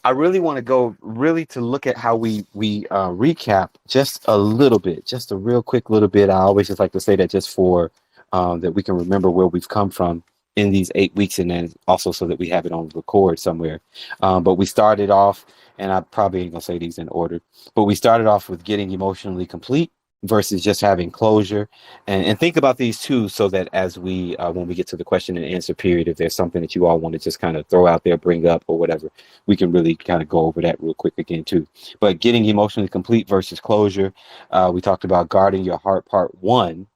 I really want to go really to look at how we recap just a little bit, just a real quick little bit. I always just like to say that just for that we can remember where we've come from in these 8 weeks, and then also so that we have it on record somewhere. But we started off, and I probably ain't gonna say these in order, but we started off with getting emotionally complete versus just having closure, and think about these two so that as we when we get to the question and answer period, if there's something that you all want to just kind of throw out there, bring up or whatever, we can really kind of go over that real quick again too. But getting emotionally complete versus closure, we talked about guarding your heart part one.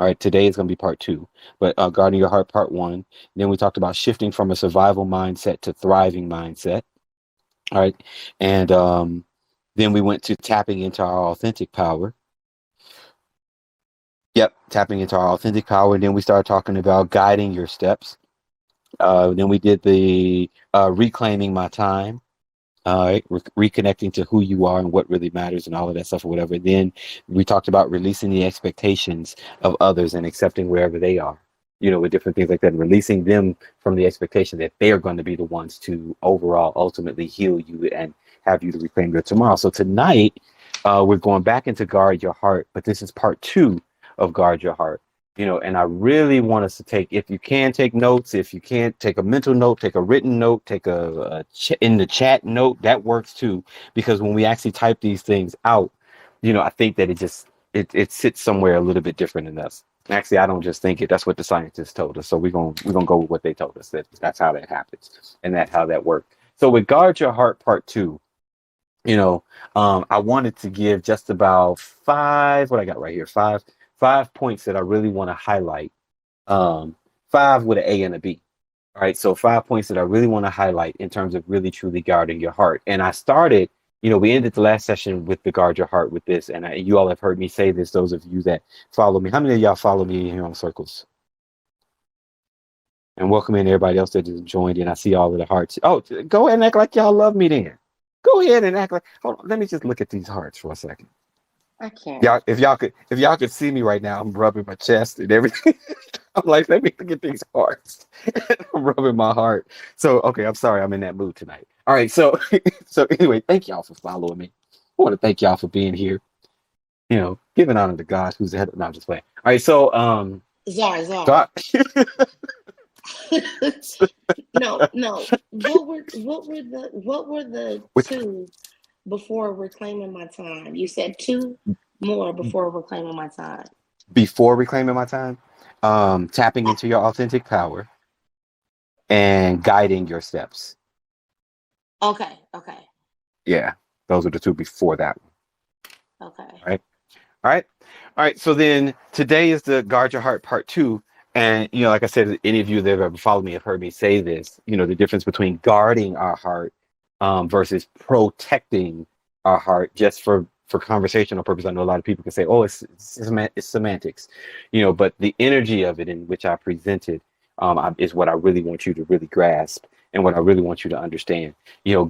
All right, today is going to be part two, but guarding your heart part one. Then we talked about shifting from a survival mindset to thriving mindset. All right, and then we went to tapping into our authentic power. Yep, tapping into our authentic power. And then we started talking about guiding your steps. Then we did the reclaiming my time. All right, reconnecting to who you are and what really matters and all of that stuff or whatever. Then we talked about releasing the expectations of others and accepting wherever they are, with different things like that, and releasing them from the expectation that they are going to be the ones to overall ultimately heal you and have you to reclaim your tomorrow. So tonight, we're going back into guard your heart, but this is part two of guard your heart. And I really want us to take, if you can take notes, if you can't take a mental note, take a written note, take in the chat note, that works too. Because when we actually type these things out, I think that it sits somewhere a little bit different in us. Actually, I don't just think it. That's what the scientists told us. So we're gonna go with what they told us. That's how that happens, and that's how that worked. So with guard your heart part two, I wanted to give just about five. What I got right here, five points that I really want to highlight. Five with an A and a B. All right, so 5 points that I really want to highlight in terms of really truly guarding your heart. And I started, we ended the last session with the guard your heart with this, and you all have heard me say this. Those of you that follow me, how many of y'all follow me here on Circles? And welcome in everybody else that just joined in. I see all of the hearts. Oh, go ahead and act like y'all love me then. Go ahead and act like. Hold on, let me just look at these hearts for a second. I can't. Y'all, if y'all could see me right now, I'm rubbing my chest and everything. I'm like, let me look at these hearts. I'm rubbing my heart. So, okay, I'm sorry, I'm in that mood tonight. All right, so anyway, thank y'all for following me. I want to thank y'all for being here. Giving honor to God, who's the head. No, I'm just playing. All right, so Zar. God. No. What were the two before reclaiming my time? You said two more before reclaiming my time. Before reclaiming my time, tapping into your authentic power and guiding your steps. Okay. Yeah, those are the two before that one. Okay. All right. So then today is the guard your heart part two. And, like I said, any of you that have ever followed me have heard me say this, the difference between guarding our heart versus protecting our heart, just for conversational purpose. I know a lot of people can say, oh, it's semantics, but the energy of it in which I presented is what I really want you to really grasp and what I really want you to understand.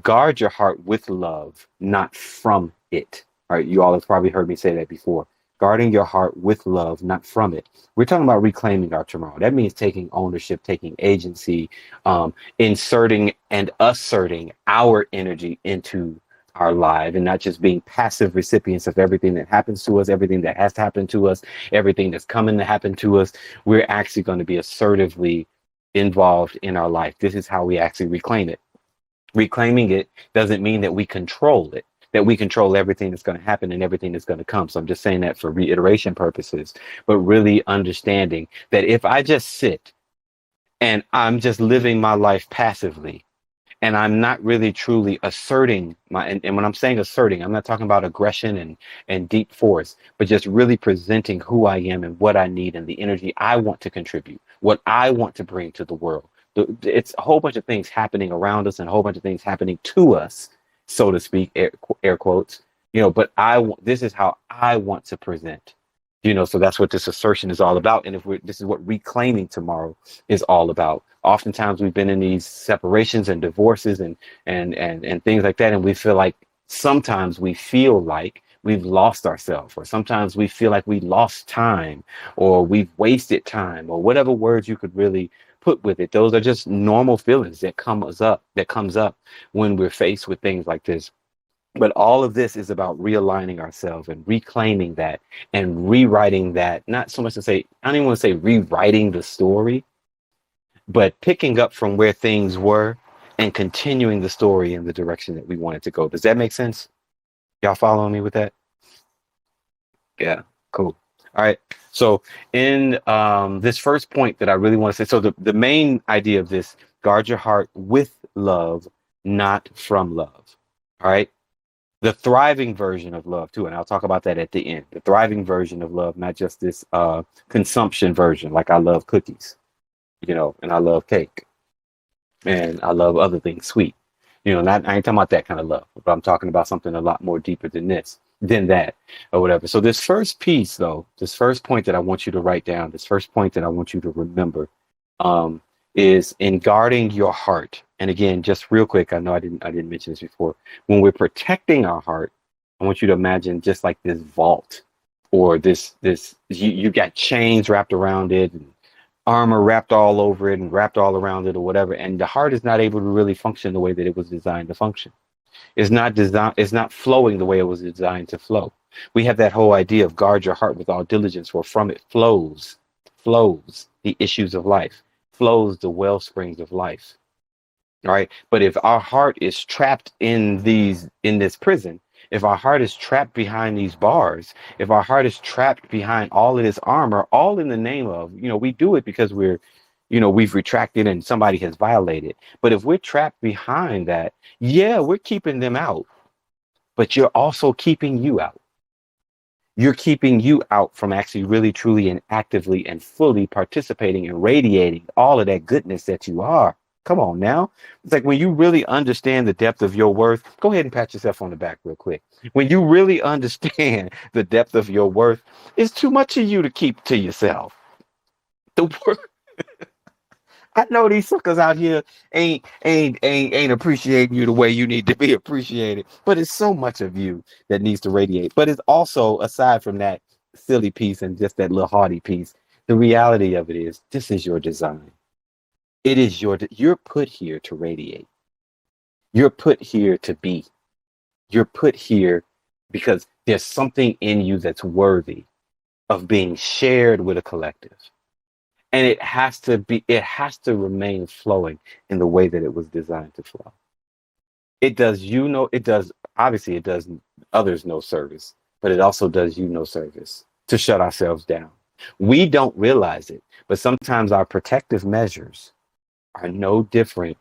Guard your heart with love, not from it. All right. You all have probably heard me say that before. Guarding your heart with love, not from it. We're talking about reclaiming our tomorrow. That means taking ownership, taking agency, inserting and asserting our energy into our life, and not just being passive recipients of everything that happens to us, everything that has happened to us, everything that's coming to happen to us. We're actually going to be assertively involved in our life. This is how we actually reclaim it. Reclaiming it doesn't mean that we control it, that we control everything that's going to happen and everything that's going to come. So I'm just saying that for reiteration purposes, but really understanding that if I just sit and I'm just living my life passively, and I'm not really truly asserting and when I'm saying asserting, I'm not talking about aggression and deep force, but just really presenting who I am and what I need and the energy I want to contribute, what I want to bring to the world. It's a whole bunch of things happening around us and a whole bunch of things happening to us, so to speak, air quotes, but this is how I want to present, so that's what this assertion is all about. And this is what reclaiming tomorrow is all about. Oftentimes we've been in these separations and divorces and things like that. And sometimes we feel like we've lost ourselves, or sometimes we feel like we lost time, or we've wasted time, or whatever words you could really put with it. Those are just normal feelings that comes up when we're faced with things like this. But all of this is about realigning ourselves and reclaiming that and rewriting that. Not so much to say, I don't even want to say rewriting the story, but picking up from where things were and continuing the story in the direction that we want it to go. Does that make sense? Y'all following me with that? Yeah, cool. All right. So in this first point that I really want to say, so the main idea of this, guard your heart with love, not from love. All right. The thriving version of love too, and I'll talk about that at the end. The thriving version of love, not just this consumption version, like I love cookies, and I love cake, and I love other things sweet. Not I ain't talking about that kind of love, but I'm talking about something a lot more deeper than that, or whatever. So this first piece, though, this first point that I want you to write down, this first point that I want you to remember, um, is in guarding your heart. And again, just real quick, I know I didn't mention this before. When we're protecting our heart, I want you to imagine just like this vault, or this you got chains wrapped around it, and armor wrapped all over it and wrapped all around it or whatever, and the heart is not able to really function the way that it was designed to function. It's not flowing the way it was designed to flow. We have that whole idea of guard your heart with all diligence, for from it flows the issues of life, flows the well springs of life. All right. But if our heart is trapped in this prison, if our heart is trapped behind these bars, if our heart is trapped behind all of this armor, all in the name of, we do it because we've retracted and somebody has violated. But if we're trapped behind that, yeah, we're keeping them out, but you're also keeping you out. You're keeping you out from actually really, truly, and actively and fully participating and radiating all of that goodness that you are. Come on now. It's like when you really understand the depth of your worth, go ahead and pat yourself on the back real quick. When you really understand the depth of your worth, it's too much of you to keep to yourself. The work. I know these suckers out here ain't appreciating you the way you need to be appreciated, but it's so much of you that needs to radiate. But it's also, aside from that silly piece and just that little haughty piece, the reality of it is this is your design. It is you're put here to radiate. You're put here to be. You're put here because there's something in you that's worthy of being shared with a collective. And it has to remain flowing in the way that it was designed to flow. Obviously it does others no service, but it also does you no service to shut ourselves down. We don't realize it, but sometimes our protective measures are no different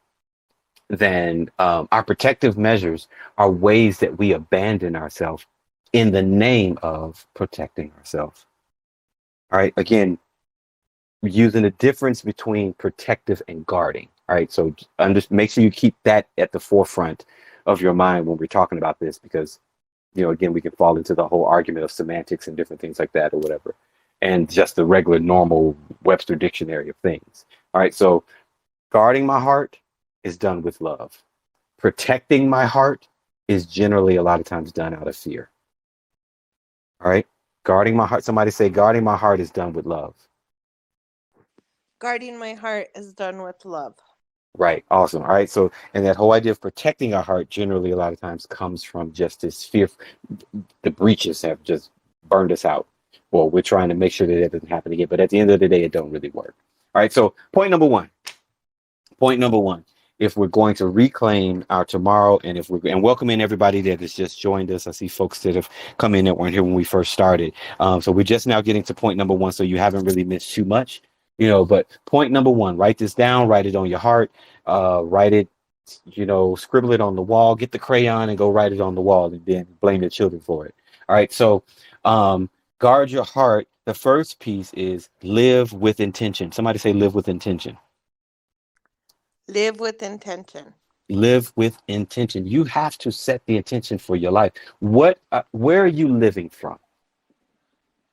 than our protective measures are ways that we abandon ourselves in the name of protecting ourselves. All right, again, using the difference between protective and guarding. All right, so make sure you keep that at the forefront of your mind when we're talking about this, because again, we can fall into the whole argument of semantics and different things like that or whatever, and just the regular normal Webster dictionary of things. All right, so guarding my heart is done with love. Protecting my heart is generally a lot of times done out of fear. All right, guarding my heart. Somebody say, guarding my heart is done with love. Guarding my heart is done with love. Right. Awesome. All right. So, and that whole idea of protecting our heart generally a lot of times comes from just this fear. The breaches have just burned us out. Well, we're trying to make sure that doesn't happen again. But at the end of the day, it don't really work. All right. So point number one, if we're going to reclaim our tomorrow, and welcome in everybody that has just joined us. I see folks that have come in that weren't here when we first started. So we're just now getting to point number one. So you haven't really missed too much. But point number one, write this down, write it on your heart, write it, scribble it on the wall, get the crayon and go write it on the wall, and then blame the children for it. All right. So, guard your heart. The first piece is live with intention. Somebody say live with intention. Live with intention. Live with intention. You have to set the intention for your life. Where are you living from?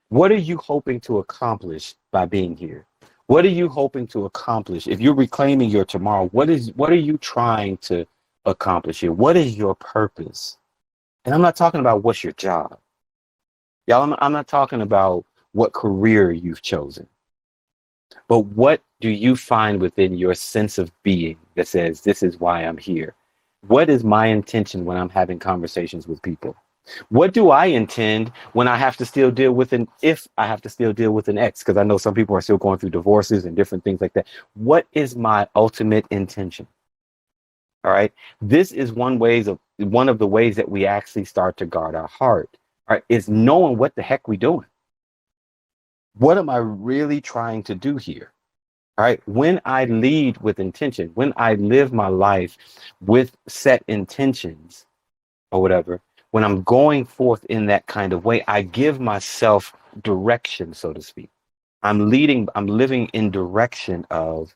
What are you hoping to accomplish by being here? What are you hoping to accomplish? If you're reclaiming your tomorrow, what are you trying to accomplish here? What is your purpose? And I'm not talking about what's your job. Y'all, I'm not talking about what career you've chosen. But what do you find within your sense of being that says, this is why I'm here? What is my intention when I'm having conversations with people? What do I intend when I have to still deal with if I have to still deal with an ex? Because I know some people are still going through divorces and different things like that. What is my ultimate intention? All right. This is one of the ways that we actually start to guard our heart. All right. Is knowing what the heck we doing. What am I really trying to do here? All right. When I lead with intention, when I live my life with set intentions or whatever, when I'm going forth in that kind of way, I give myself direction, so to speak. I'm living in direction of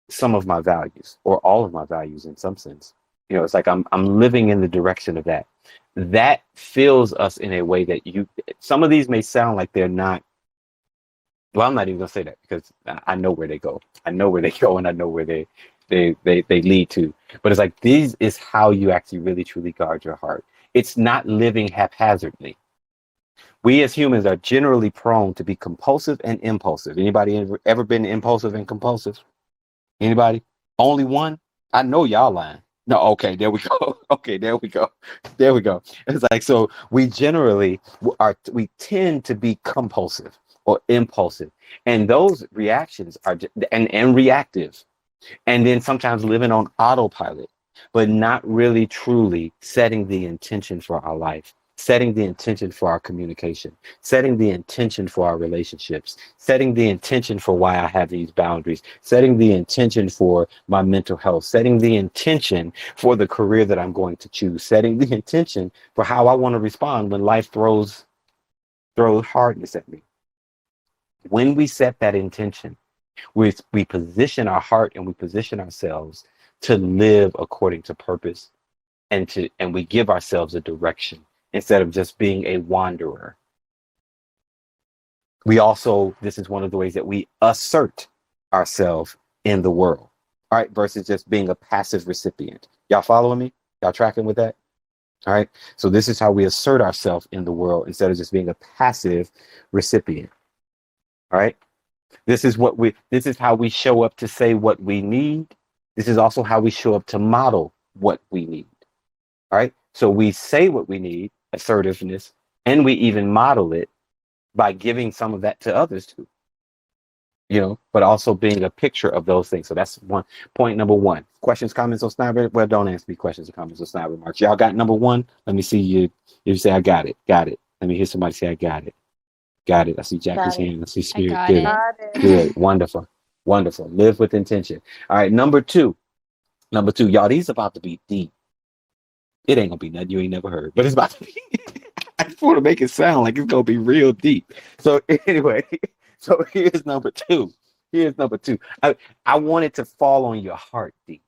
some of my values or all of my values in some sense. It's like I'm living in the direction of that. That fills us in a way that some of these may sound like they're not. Well, I'm not even gonna say that because I know where they go. I know where they go, and I know where they lead to. But it's like this is how you actually really truly guard your heart. It's not living haphazardly. We as humans are generally prone to be compulsive and impulsive. Anybody ever been impulsive and compulsive? Anybody? Only one? I know y'all lying. No, okay, there we go. Okay, there we go. There we go. It's like, so we generally we tend to be compulsive or impulsive. And those reactions are and reactive. And then sometimes living on autopilot, but not really truly setting the intention for our life, setting the intention for our communication, setting the intention for our relationships, setting the intention for why I have these boundaries, setting the intention for my mental health, setting the intention for the career that I'm going to choose, setting the intention for how I want to respond when life throws hardness at me. When we set that intention, we position our heart and we position ourselves to live according to purpose, and we give ourselves a direction instead of just being a wanderer. This is one of the ways that we assert ourselves in the world, all right, versus just being a passive recipient. Y'all following me? Y'all tracking with that? All right. So this is how we assert ourselves in the world instead of just being a passive recipient. All right. This is how we show up to say what we need. This is also how we show up to model what we need. All right. So we say what we need, assertiveness, and we even model it by giving some of that to others too. But also being a picture of those things. So that's point number one. Questions, comments, or snide? Well, don't ask me questions or comments or snide remarks. Y'all got number one? Let me see you. If you say I got it. Got it. Let me hear somebody say I got it. Got it. I see Jackie's hand. I see Spirit. Good. Good. Wonderful. Wonderful. Live with intention. All right. Number two. Y'all, these about to be deep. It ain't gonna be nothing you ain't never heard, but it's about to be. I just want to make it sound like it's gonna be real deep. So anyway, here's number two. I want it to fall on your heart deep.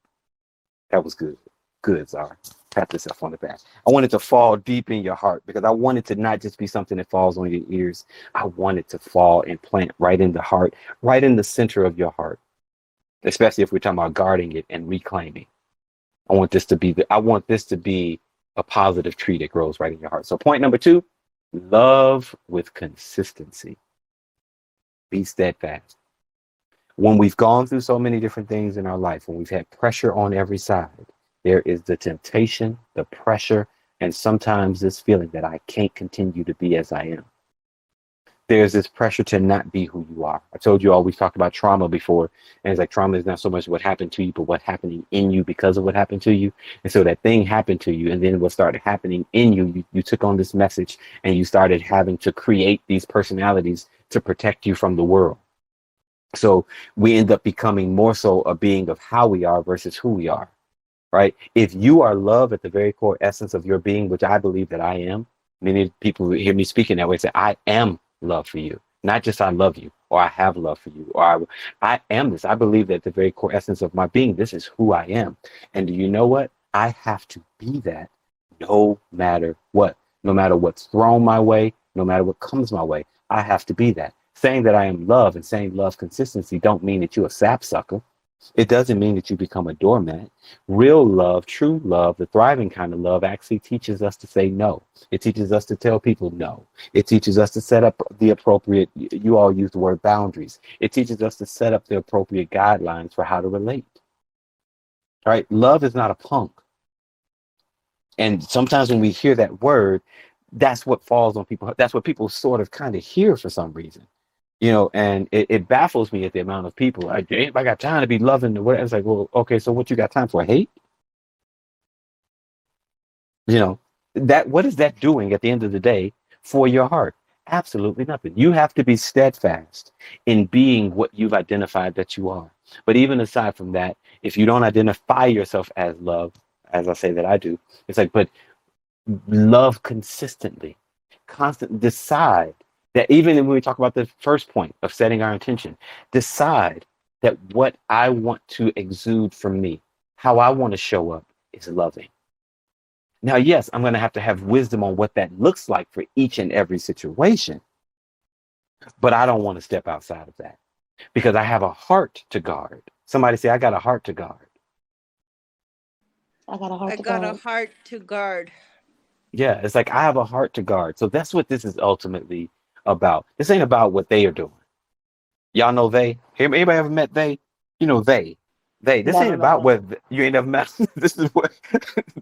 That was good. Good, Zara. Pat yourself on the back. I want it to fall deep in your heart because I want it to not just be something that falls on your ears. I want it to fall and plant right in the heart, right in the center of your heart, especially if we're talking about guarding it and reclaiming. I want this to be a positive tree that grows right in your heart. So point number two, love with consistency. Be steadfast. When we've gone through so many different things in our life, when we've had pressure on every side, there is the temptation, the pressure, and sometimes this feeling that I can't continue to be as I am. There's this pressure to not be who you are. I told you all, we've talked about trauma before, and it's like trauma is not so much what happened to you, but what's happening in you because of what happened to you. And so that thing happened to you, and then what started happening in you, you took on this message, and you started having to create these personalities to protect you from the world. So we end up becoming more so a being of how we are versus who we are. Right? If you are love at the very core essence of your being, which I believe that I am, many people who hear me speaking that way say, I am love for you. Not just I love you, or I have love for you, or I am this. I believe that the very core essence of my being, this is who I am. And do you know what? I have to be that no matter what. No matter what's thrown my way, no matter what comes my way, I have to be that. Saying that I am love and saying love consistency don't mean that you're a sapsucker. It doesn't mean that you become a doormat. Real love, true love, the thriving kind of love actually teaches us to say no. It teaches us to tell people no. It teaches us to set up the appropriate, you all use the word boundaries. It teaches us to set up the appropriate guidelines for how to relate. All right. Love is not a punk. And sometimes when we hear that word, that's what falls on people. That's what people sort of kind of hear for some reason. And it baffles me at the amount of people. Like, "Damn, I got time to be loving the whatever." It's like, well, okay, so what you got time for? Hate? You know, that what is that doing at the end of the day for your heart? Absolutely nothing. You have to be steadfast in being what you've identified that you are. But even aside from that, if you don't identify yourself as love, as I say that I do, it's like, but love consistently, constant, decide that even when we talk about the first point of setting our intention, decide that what I want to exude from me, how I want to show up is loving. Now, yes, I'm going to have wisdom on what that looks like for each and every situation, but I don't want to step outside of that because I have a heart to guard. Somebody say, I got a heart to guard. I got a heart I to got a guard. heart to guard. Yeah, it's like I have a heart to guard. So that's what this is ultimately about. This ain't about what they are doing. Y'all know they? Anybody ever met they? You know they. They. This ain't Never met about them. what you ain't never met. This is what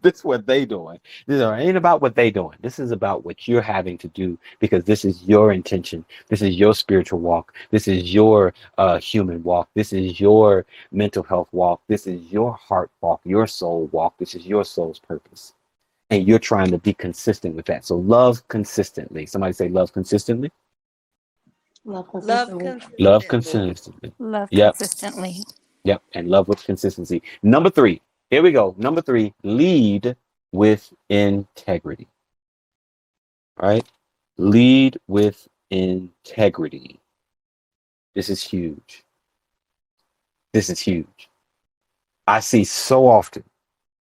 this is what they doing. Ain't about what they doing. This is about what you're having to do because this is your intention. This is your spiritual walk. This is your human walk. This is your mental health walk. This is your heart walk, your soul walk. This is your soul's purpose. And you're trying to be consistent with that. So love consistently. Somebody say love consistently. Love Love consistently. Love consistently. consistently. Love Yep. consistently. Yep. And love with consistency. Number 3. Here we go. Number 3, lead with integrity. All right. Lead with integrity. This is huge. This is huge. I see so often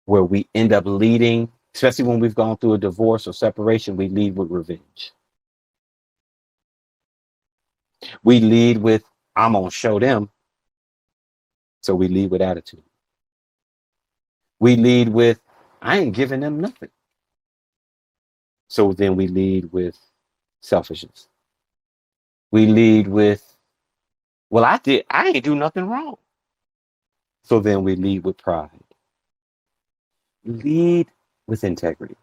where we end up leading, especially when we've gone through a divorce or separation, we lead with revenge. We lead with, I'm going to show them. So we lead with attitude. We lead with, I ain't giving them nothing. So then we lead with selfishness. We lead with, well, I ain't do nothing wrong. So then we lead with pride. Lead with integrity.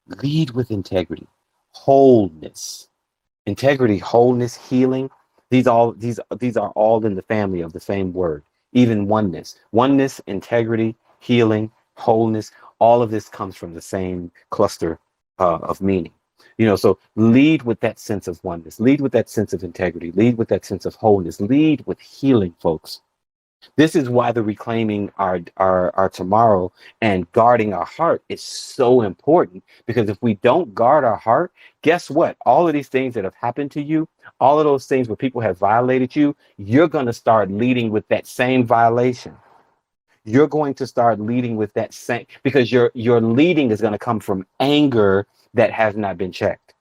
Lead with integrity. Wholeness. Integrity, wholeness, healing. These are all in the family of the same word. Even oneness. Oneness, integrity, healing, wholeness, all of this comes from the same cluster of meaning. So lead with that sense of oneness, lead with that sense of integrity, lead with that sense of wholeness, lead with healing, folks. This is why the reclaiming our tomorrow and guarding our heart is so important, because if we don't guard our heart, guess what? All of these things that have happened to you, all of those things where people have violated you, you're going to start leading with that same violation. You're going to start leading with that same, because your leading is going to come from anger that has not been checked.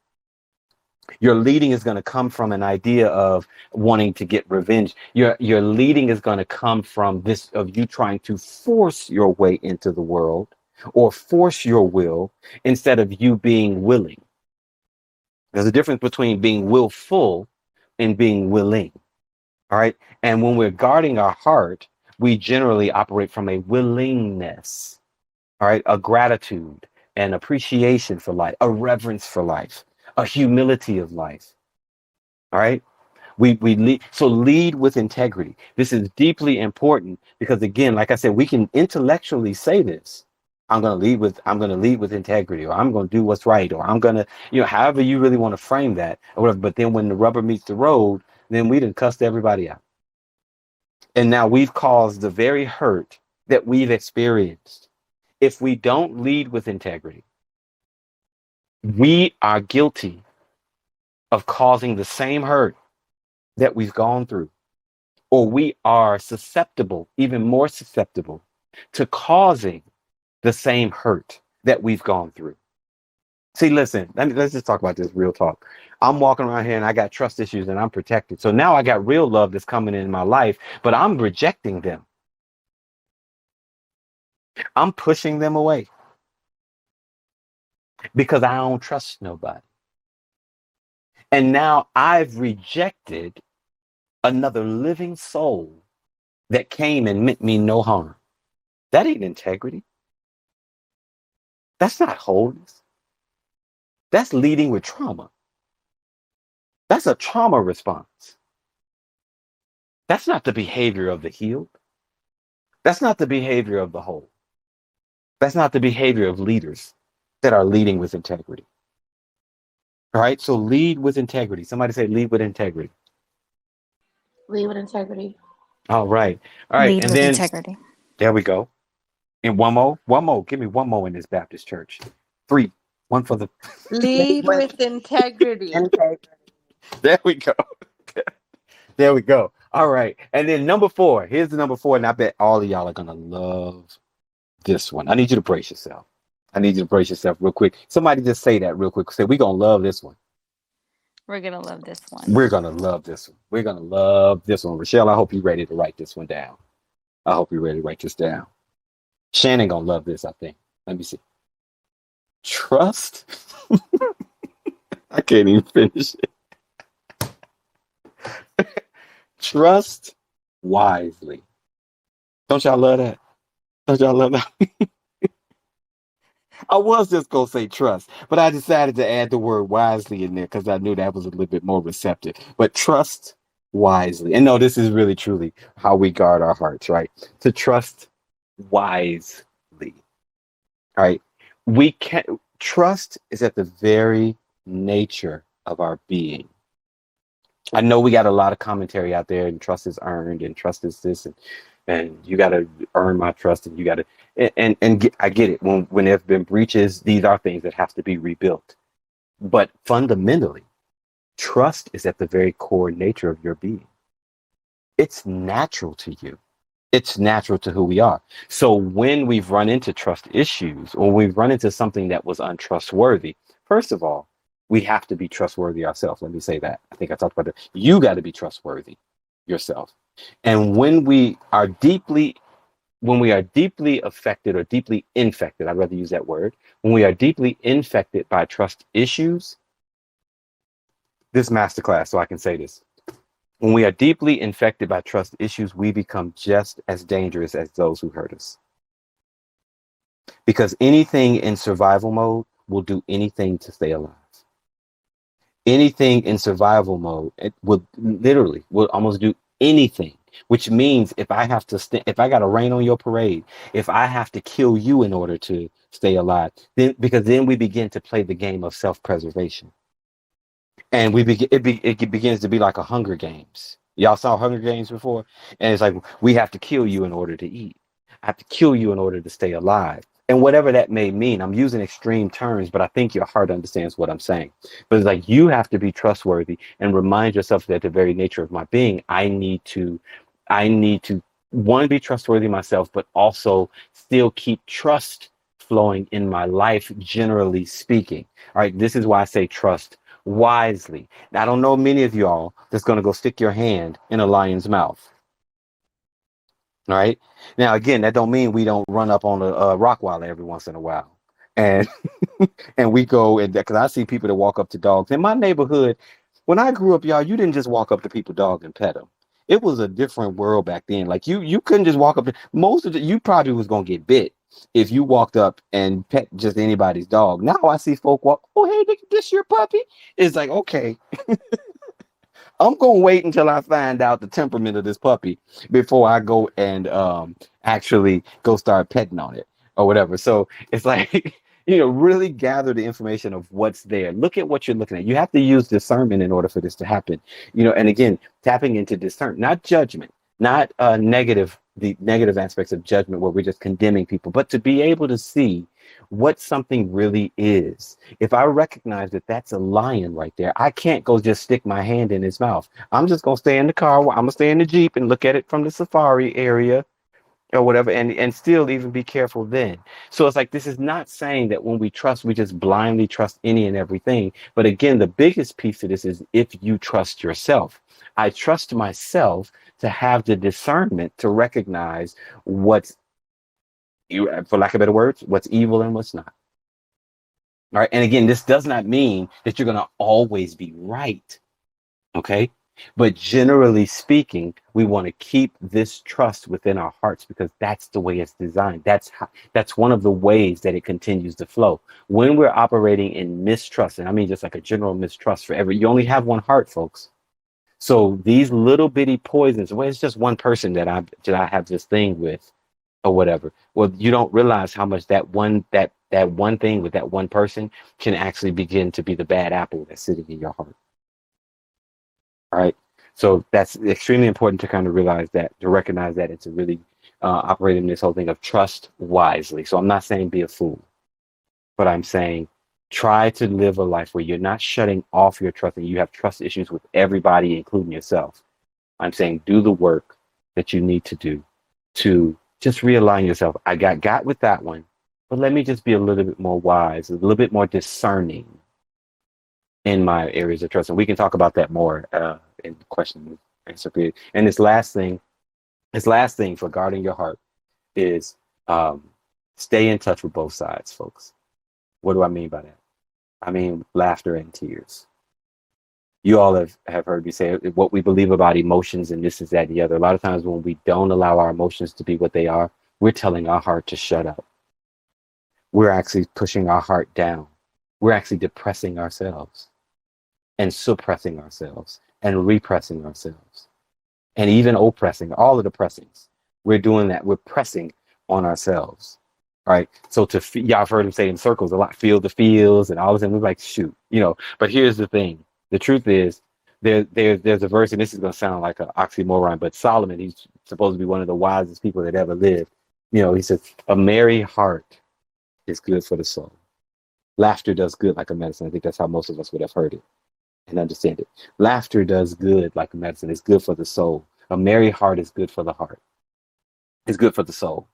Your leading is going to come from an idea of wanting to get revenge. Your leading is going to come from this of you trying to force your way into the world or force your will instead of you being willing. There's a difference between being willful and being willing. All right. And when we're guarding our heart, we generally operate from a willingness. All right. A gratitude, an appreciation for life, a reverence for life, a humility of life. All right. We lead, so lead with integrity. This is deeply important because, again, like I said, we can intellectually say this. I'm going to lead with integrity, or I'm going to do what's right, or I'm going to, however you really want to frame that or whatever. But then when the rubber meets the road, then we done cussed everybody out. And now we've caused the very hurt that we've experienced. If we don't lead with integrity, we are guilty of causing the same hurt that we've gone through, or we are susceptible, even more susceptible, to causing the same hurt that we've gone through. See, listen, let's just talk about this real talk. I'm walking around here and I got trust issues and I'm protected. So now I got real love that's coming in my life, but I'm rejecting them. I'm pushing them away because I don't trust nobody. And now I've rejected another living soul that came and meant me no harm. That ain't integrity. That's not wholeness. That's leading with trauma. That's a trauma response. That's not the behavior of the healed. That's not the behavior of the whole. That's not the behavior of leaders that are leading with integrity. All right, so lead with integrity. Somebody say lead with integrity. Lead with integrity. All right. All right. Lead And with then integrity. there we go. And one more. Give me one more in this Baptist church. 3. One for the. Lead with integrity. There we go. There we go. All right. And then number 4. Here's the number 4. And I bet all of y'all are going to love this one. I need you to brace yourself. I need you to brace yourself real quick. Somebody just say that real quick. Say, we're going to love this one. We're going to love this one. We're going to love this one. We're going to love this one. Rochelle, I hope you're ready to write this one down. I hope you're ready to write this down. Shannon going to love this, I think. Let me see. Trust. I can't even finish it. Trust wisely. Don't y'all love that? Don't y'all love that? I was just going to say trust, but I decided to add the word wisely in there because I knew that was a little bit more receptive. But trust wisely. And no, this is really truly how we guard our hearts, right? To trust wisely. All right. We can trust is at the very nature of our being. I know we got a lot of commentary out there, and trust is earned, and trust is this, and you got to earn my trust, and you got to, I get it. When there have been breaches, these are things that have to be rebuilt. But fundamentally, trust is at the very core nature of your being. It's natural to you. It's natural to who we are. So when we've run into trust issues, or we've run into something that was untrustworthy, first of all, we have to be trustworthy ourselves. Let me say that. I think I talked about that. You got to be trustworthy yourself. And when we are deeply affected or deeply infected, I'd rather use that word. When we are deeply infected by trust issues, this masterclass, so I can say this. When we are deeply infected by trust issues, we become just as dangerous as those who hurt us. Because anything in survival mode will do anything to stay alive. Anything in survival mode, it will almost do anything, which means if I have to, if I got to rain on your parade, if I have to kill you in order to stay alive, because then we begin to play the game of self-preservation. And it begins to be like a Hunger Games. Y'all saw Hunger Games before? And it's like, we have to kill you in order to eat. I have to kill you in order to stay alive. And whatever that may mean, I'm using extreme terms, but I think your heart understands what I'm saying. But it's like, you have to be trustworthy and remind yourself that the very nature of my being, I need to one, be trustworthy myself, but also still keep trust flowing in my life, generally speaking. All right. This is why I say trust wisely. Now, I don't know many of y'all that's going to go stick your hand in a lion's mouth. All right. Now, again, that don't mean we don't run up on a Rottweiler every once in a while. And and we go, and because I see people that walk up to dogs in my neighborhood. When I grew up, y'all, you didn't just walk up to people's dog and pet them. It was a different world back then. Like you couldn't just walk up to you probably was going to get bit if you walked up and pet just anybody's dog. Now I see folk walk, oh, hey, this your puppy? It's like, okay. I'm going to wait until I find out the temperament of this puppy before I go and actually go start petting on it or whatever. So it's like, really gather the information of what's there. Look at what you're looking at. You have to use discernment in order for this to happen. And again, tapping into discernment, not judgment, not the negative aspects of judgment where we're just condemning people, but to be able to see what something really is. If I recognize that that's a lion right there, I can't go just stick my hand in his mouth. I'm just going to stay in the car. I'm going to stay in the Jeep and look at it from the safari area or whatever, and still even be careful then. So it's like, this is not saying that when we trust, we just blindly trust any and everything. But again, the biggest piece of this is if you trust yourself. I trust myself to have the discernment to recognize what's, you, for lack of better words, what's evil and what's not. All right. And again, this does not mean that you're going to always be right. Okay. But generally speaking, we want to keep this trust within our hearts because that's the way it's designed. That's one of the ways that it continues to flow. When we're operating in mistrust, and I mean just like a general mistrust for you only have one heart, folks. So these little bitty poisons, well, it's just one person that I have this thing with or whatever. Well, you don't realize how much that one thing with that one person can actually begin to be the bad apple that's sitting in your heart. All right. So that's extremely important to kind of realize that, to recognize that it's a really operating this whole thing of trust wisely. So I'm not saying be a fool, but I'm saying try to live a life where you're not shutting off your trust and you have trust issues with everybody, including yourself. I'm saying do the work that you need to do to just realign yourself. I got with that one, but let me just be a little bit more wise, a little bit more discerning in my areas of trust. And we can talk about that more in the question and answer period. And this last thing for guarding your heart is stay in touch with both sides, folks. What do I mean by that? I mean laughter and tears. You all have heard me say what we believe about emotions and this is that and the other. A lot of times when we don't allow our emotions to be what they are, we're telling our heart to shut up. We're actually pushing our heart down. We're actually depressing ourselves and suppressing ourselves and repressing ourselves and even oppressing, all of the pressings. We're doing that. We're pressing on ourselves. All right. So y'all have heard him say in circles a lot, feel the feels and all of them. We're like, shoot, but here's the thing. The truth is there's a verse, and this is going to sound like an oxymoron, but Solomon, he's supposed to be one of the wisest people that ever lived. He says, a merry heart is good for the soul. Laughter does good like a medicine. I think that's how most of us would have heard it and understand it. Laughter does good like a medicine. It's good for the soul. A merry heart is good for the heart. It's good for the soul.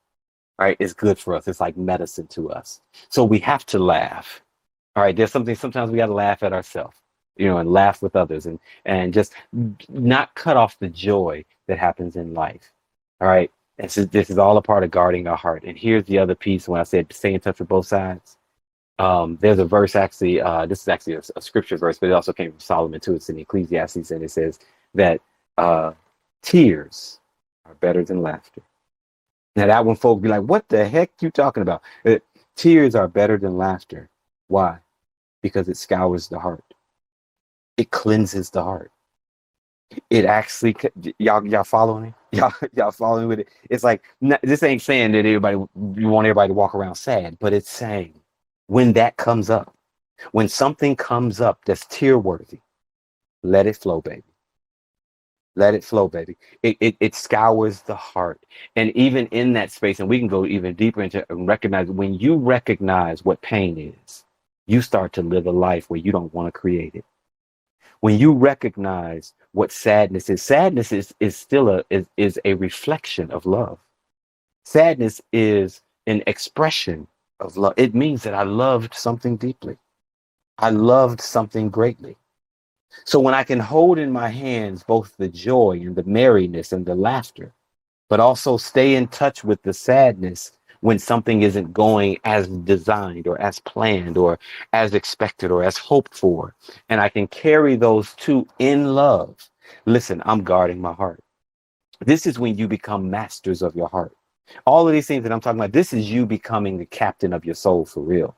All right. It's good for us. It's like medicine to us. So we have to laugh. All right. There's something, sometimes we got to laugh at ourselves, and laugh with others and just not cut off the joy that happens in life. All right. And so this is all a part of guarding our heart. And here's the other piece when I said stay in touch with both sides. There's a verse actually, this is actually a scripture verse, but it also came from Solomon too. It's in Ecclesiastes, and it says that tears are better than laughter. Now that one, folk be like, what the heck you talking about? Tears are better than laughter. Why? Because it scours the heart. It cleanses the heart. It actually, y'all following me? Y'all following with it? It's like, this ain't saying that you want everybody to walk around sad, but it's saying when that comes up, when something comes up that's tear worthy, let it flow, baby. Let it flow, baby. It scours the heart. And even in that space, and we can go even deeper into and recognize, when you recognize what pain is, you start to live a life where you don't want to create it. When you recognize what sadness is still is a reflection of love. Sadness is an expression of love. It means that I loved something deeply. I loved something greatly. So when I can hold in my hands both the joy and the merriness and the laughter, but also stay in touch with the sadness when something isn't going as designed or as planned or as expected or as hoped for, and I can carry those two in love. Listen, I'm guarding my heart. This is when you become masters of your heart. All of these things that I'm talking about, this is you becoming the captain of your soul for real.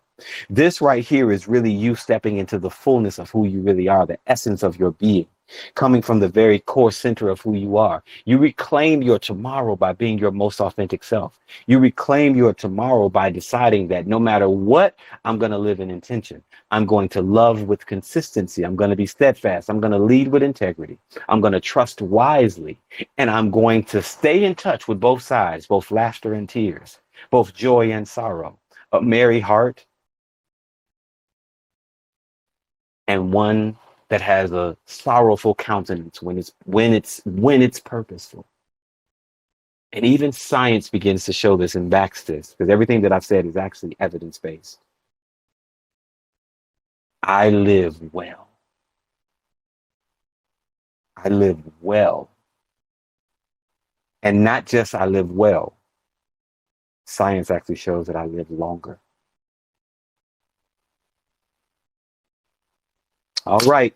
This right here is really you stepping into the fullness of who you really are, the essence of your being, coming from the very core center of who you are. You reclaim your tomorrow by being your most authentic self. You reclaim your tomorrow by deciding that no matter what, I'm going to live in intention. I'm going to love with consistency. I'm going to be steadfast. I'm going to lead with integrity. I'm going to trust wisely. And I'm going to stay in touch with both sides, both laughter and tears, both joy and sorrow, a merry heart, and one that has a sorrowful countenance when it's purposeful. And even science begins to show this and backs this, because everything that I've said is actually evidence-based. I live well. I live well. And not just I live well. Science actually shows that I live longer. All right.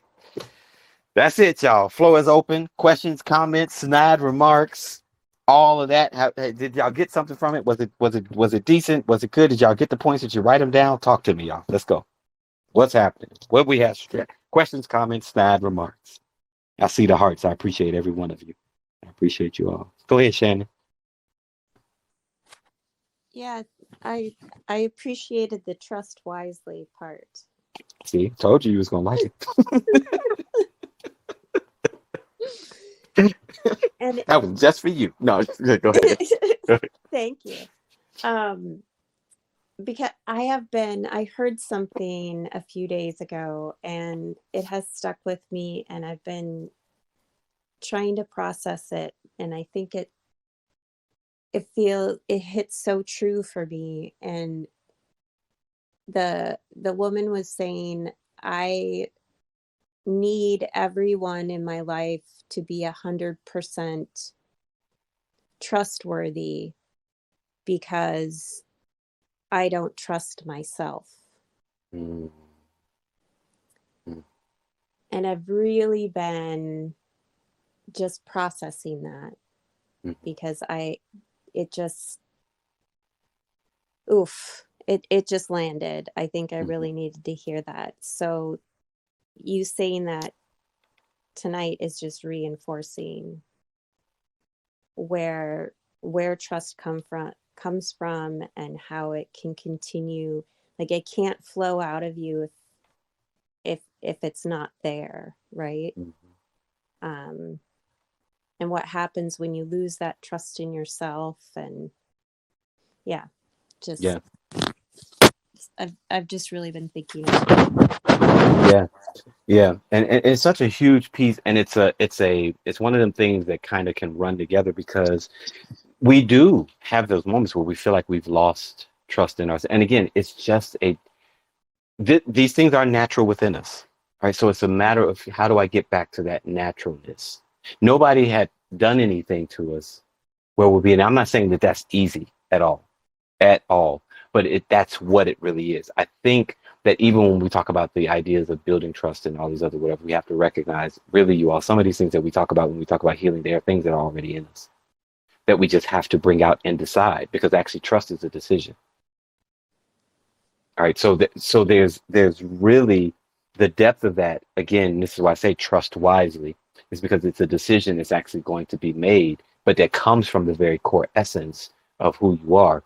That's it, y'all. Floor is open. Questions, comments, snide remarks, all of that. Did y'all get something from it? Was it decent? Was it good? Did y'all get the points? Did you write them down? Talk to me, y'all. Let's go. What's happening? What we have? Questions, comments, snide remarks. I see the hearts. I appreciate every one of you. I appreciate you all. Go ahead, Shannon. Yeah, I appreciated the trust wisely part. See, told you was gonna like it. And That was just for you. No, go ahead. thank you. Because I heard something a few days ago and it has stuck with me, and I've been trying to process it, and I think it hits so true for me. And the woman was saying, I need everyone in my life to be 100% trustworthy because I don't trust myself. Mm. Mm. And I've really been just processing that because it just landed. I think I really needed to hear that. So you saying that tonight is just reinforcing where trust comes from and how it can continue. Like, it can't flow out of you if it's not there, right? And what happens when you lose that trust in yourself. And I've just really been thinking about it. Yeah, and it's such a huge piece, and it's one of them things that kind of can run together, because we do have those moments where we feel like we've lost trust in ourselves. And again, it's just these things are natural within us, right? So it's a matter of, how do I get back to that naturalness? Nobody had done anything to us where we'll be, and I'm not saying that that's easy at all, but that's what it really is. I think that even when we talk about the ideas of building trust and all these other whatever, we have to recognize, really, you all, some of these things that we talk about when we talk about healing, they are things that are already in us that we just have to bring out and decide, because actually trust is a decision. All right, so there's really the depth of that. Again, this is why I say trust wisely, is because it's a decision that's actually going to be made, but that comes from the very core essence of who you are.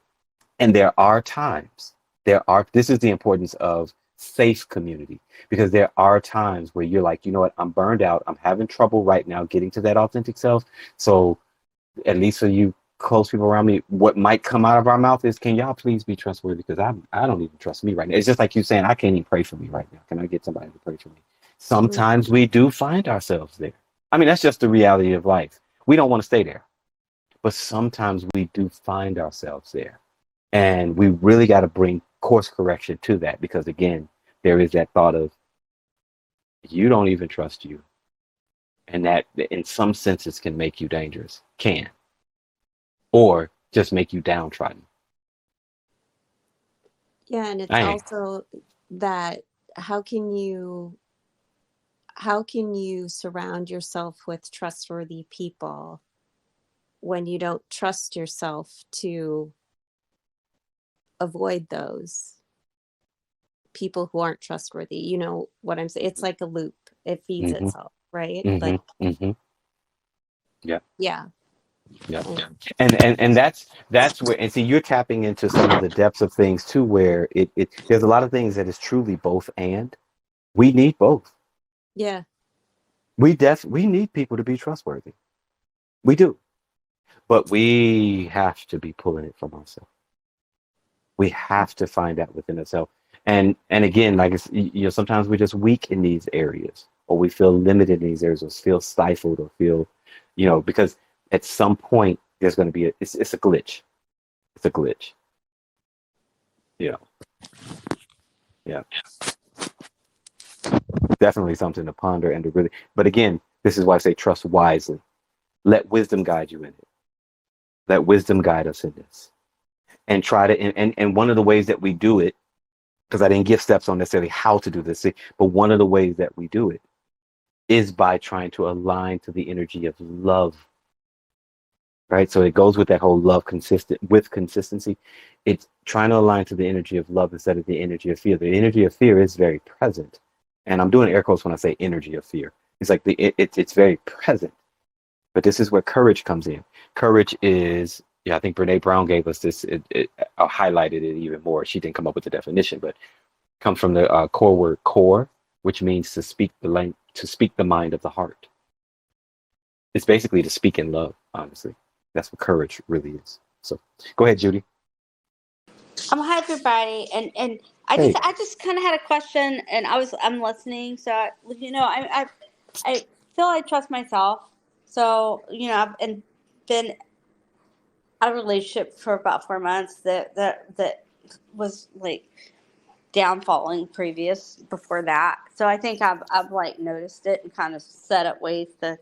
And there are times, this is the importance of safe community, because there are times where you're like, you know what, I'm burned out. I'm having trouble right now getting to that authentic self. So at least for you close people around me, what might come out of our mouth is, can y'all please be trustworthy? Because I don't even trust me right now. It's just like you saying, I can't even pray for me right now. Can I get somebody to pray for me? Sometimes we do find ourselves there. I mean, that's just the reality of life. We don't want to stay there, but sometimes we do find ourselves there. And we really got to bring course correction to that, because again, there is that thought of, you don't even trust you. And that in some senses can make you dangerous, or just make you downtrodden. Yeah, and it's also that how can you surround yourself with trustworthy people when you don't trust yourself to avoid those people who aren't trustworthy? You know what I'm saying? It's like a loop. It feeds itself, right? Yeah. And that's where, and see, you're tapping into some of the depths of things too, where it there's a lot of things that is truly both, and we need both. Yeah. We need people to be trustworthy. We do. But we have to be pulling it from ourselves. We have to find out within ourselves. And again, like it's, sometimes we're just weak in these areas, or we feel limited in these areas, or feel stifled, or feel, because at some point there's going to be it's a glitch. It's a glitch. Yeah. Yeah. Definitely something to ponder and to really, but again, this is why I say trust wisely. Let wisdom guide you in it. Let wisdom guide us in this. And try to, and one of the ways that we do it, because I didn't give steps on necessarily how to do this, but one of the ways that we do it is by trying to align to the energy of love. Right? So it goes with that whole love consistency. It's trying to align to the energy of love instead of the energy of fear. The energy of fear is very present. And I'm doing air quotes when I say energy of fear. It's like it's very present. But this is where courage comes in. Courage is, I think Brene Brown gave us this. It highlighted it even more. She didn't come up with the definition, but comes from the core word core, which means to speak the mind of the heart. It's basically to speak in love, honestly. That's what courage really is. So go ahead, Judy. Hi everybody, and I just kind of had a question, and I'm listening. So I feel I trust myself. So I've been out of a relationship for about 4 months that was like downfalling previous before that. So I think I've like noticed it and kind of set up ways to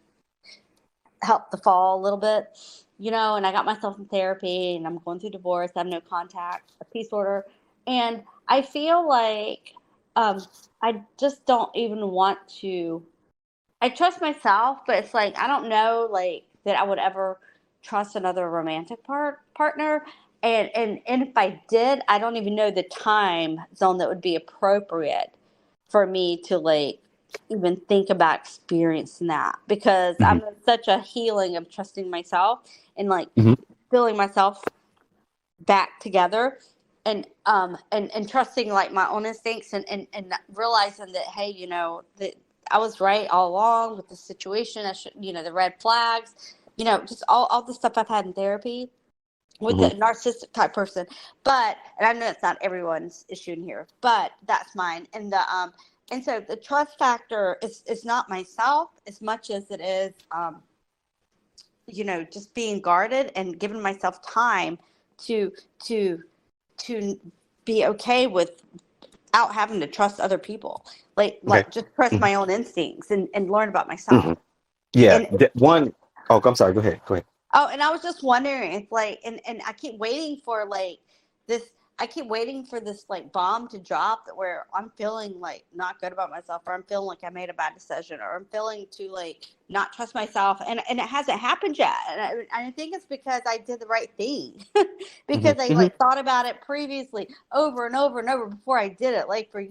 help the fall a little bit. And I got myself in therapy, and I'm going through divorce. I have no contact, a peace order. And I feel like I just don't even want to. I trust myself, but it's like I don't know, like that I would ever trust another romantic partner. And if I did, I don't even know the time zone that would be appropriate for me to like even think about experiencing that, because I'm in such a healing of trusting myself and like feeling myself back together, and trusting like my own instincts, and realizing that, hey, that I was right all along with the situation. I should, the red flags, just all the stuff I've had in therapy with the narcissistic type person. But, and I know it's not everyone's issue in here, but that's mine. And so the trust factor is not myself as much as it is, just being guarded and giving myself time to be okay without having to trust other people. Like just trust my own instincts and learn about myself. Yeah. I'm sorry. Go ahead. Oh, and I was just wondering, it's like, and I keep waiting for like this. I keep waiting for this like bomb to drop where I'm feeling like not good about myself, or I'm feeling like I made a bad decision, or I'm feeling to like not trust myself, and it hasn't happened yet. And I think it's because I did the right thing, because I like thought about it previously over and over and over before I did it, like for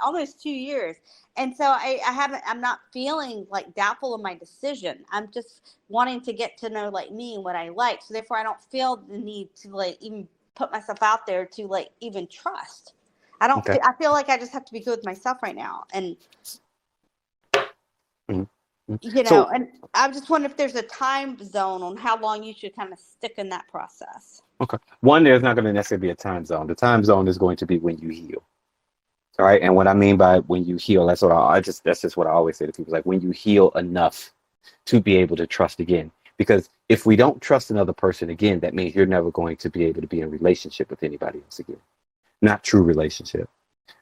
almost 2 years. And so I'm not feeling like doubtful of my decision. I'm just wanting to get to know like me and what I like. So therefore I don't feel the need to like even put myself out there to like even trust. I feel like I just have to be good with myself right now. And, and I just wonder if there's a time zone on how long you should kind of stick in that process. Okay. One, there's not going to necessarily be a time zone. The time zone is going to be when you heal. All right. And what I mean by when you heal, that's just what I always say to people, like when you heal enough to be able to trust again. Because if we don't trust another person again, that means you're never going to be able to be in a relationship with anybody else again. Not true relationship.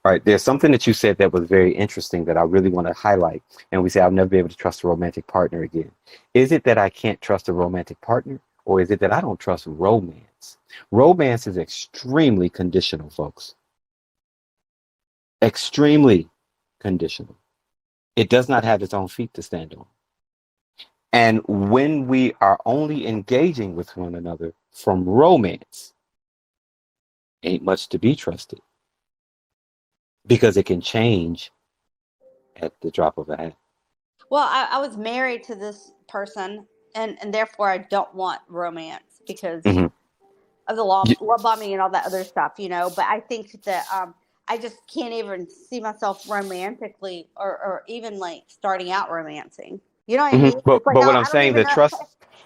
All right. There's something that you said that was very interesting that I really want to highlight. And we say, I'll never be able to trust a romantic partner again. Is it that I can't trust a romantic partner, or is it that I don't trust romance? Romance is extremely conditional, folks. Extremely conditional. It does not have its own feet to stand on. And when we are only engaging with one another from romance, ain't much to be trusted, because it can change at the drop of a hat. Well, I was married to this person, and therefore I don't want romance because of the love bombing and all that other stuff, But I think that I just can't even see myself romantically or even like starting out romancing. You know what I mean? But like, what I'm saying, the trust.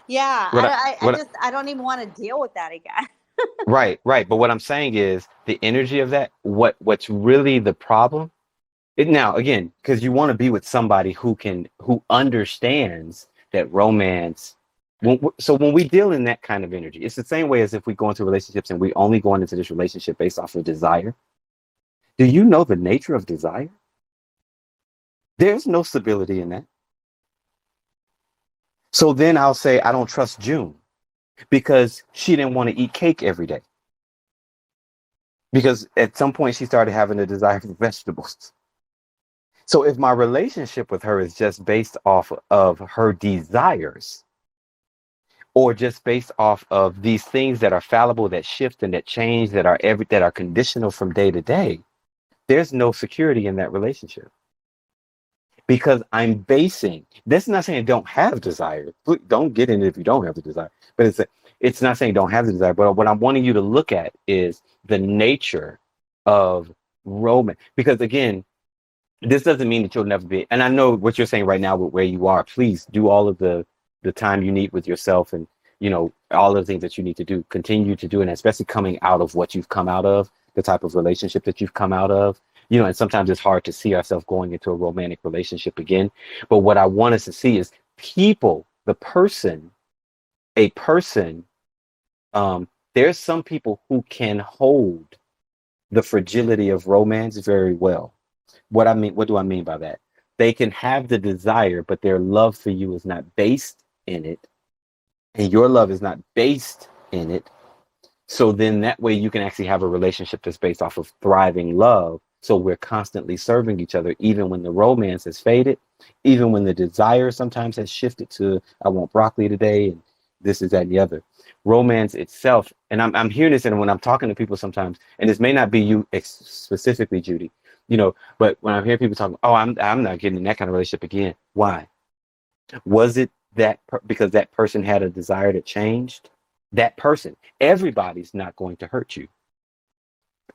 Yeah, I don't even want to deal with that again. Right. But what I'm saying is the energy of that. What's really the problem? Now, again, because you want to be with somebody who understands that romance So when we deal in that kind of energy, it's the same way as if we go into relationships and we only go into this relationship based off of desire. Do you know the nature of desire? There's no stability in that. So then I'll say, I don't trust June because she didn't want to eat cake every day. Because at some point she started having a desire for vegetables. So if my relationship with her is just based off of her desires, or just based off of these things that are fallible, that shift and that change, that are conditional from day to day, there's no security in that relationship. Because I'm basing, that's not saying don't have desire. Don't get in it if you don't have the desire. But it's not saying don't have the desire. But what I'm wanting you to look at is the nature of romance. Because again, this doesn't mean that you'll never be. And I know what you're saying right now with where you are. Please do all of the time you need with yourself, and all of the things that you need to do. Continue to do, and especially coming out of what you've come out of, the type of relationship that you've come out of. And sometimes it's hard to see ourselves going into a romantic relationship again. But what I want us to see is people, a person. There's some people who can hold the fragility of romance very well. What do I mean by that? They can have the desire, but their love for you is not based in it, and your love is not based in it. So then that way you can actually have a relationship that's based off of thriving love. So we're constantly serving each other, even when the romance has faded, even when the desire sometimes has shifted to, I want broccoli today, and this is that and the other. Romance itself, and I'm hearing this, and when I'm talking to people sometimes, and this may not be you specifically, Judy, but when I hear people talking, oh, I'm not getting in that kind of relationship again. Why? Was it because that person had a desire that changed? That person, everybody's not going to hurt you.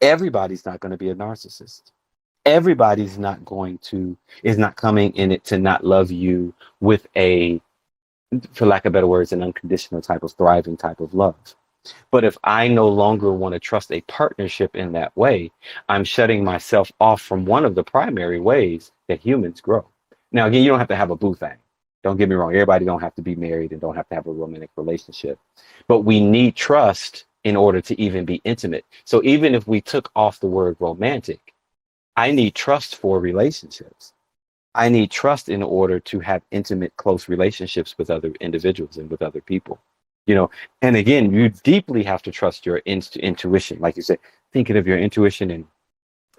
Everybody's not going to be a narcissist. Everybody's is not coming in it to not love you with for lack of better words, an unconditional type of thriving type of love. But if I no longer want to trust a partnership in that way, I'm shutting myself off from one of the primary ways that humans grow. Now, again, you don't have to have a boo thing. Don't get me wrong. Everybody don't have to be married and don't have to have a romantic relationship. But we need trust in order to even be intimate. So even if we took off the word romantic, I need trust for relationships. I need trust in order to have intimate, close relationships with other individuals and with other people. And again, you deeply have to trust your intuition. Like you said, thinking of your intuition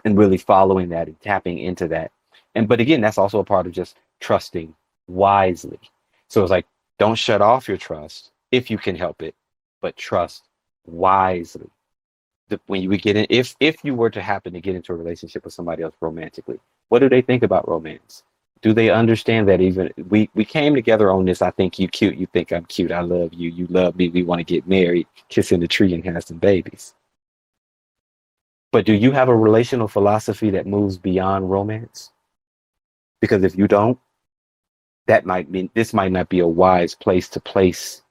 and really following that and tapping into that. But again, that's also a part of just trusting wisely. So it's like, don't shut off your trust if you can help it, but trust wisely. When you get in, if you were to happen to get into a relationship with somebody else romantically, what do they think about romance? Do they understand that even we came together on this? I think you cute. You think I'm cute. I love you. You love me. We want to get married, kiss in the tree, and have some babies. But do you have a relational philosophy that moves beyond romance? Because if you don't, that might mean this might not be a wise space to place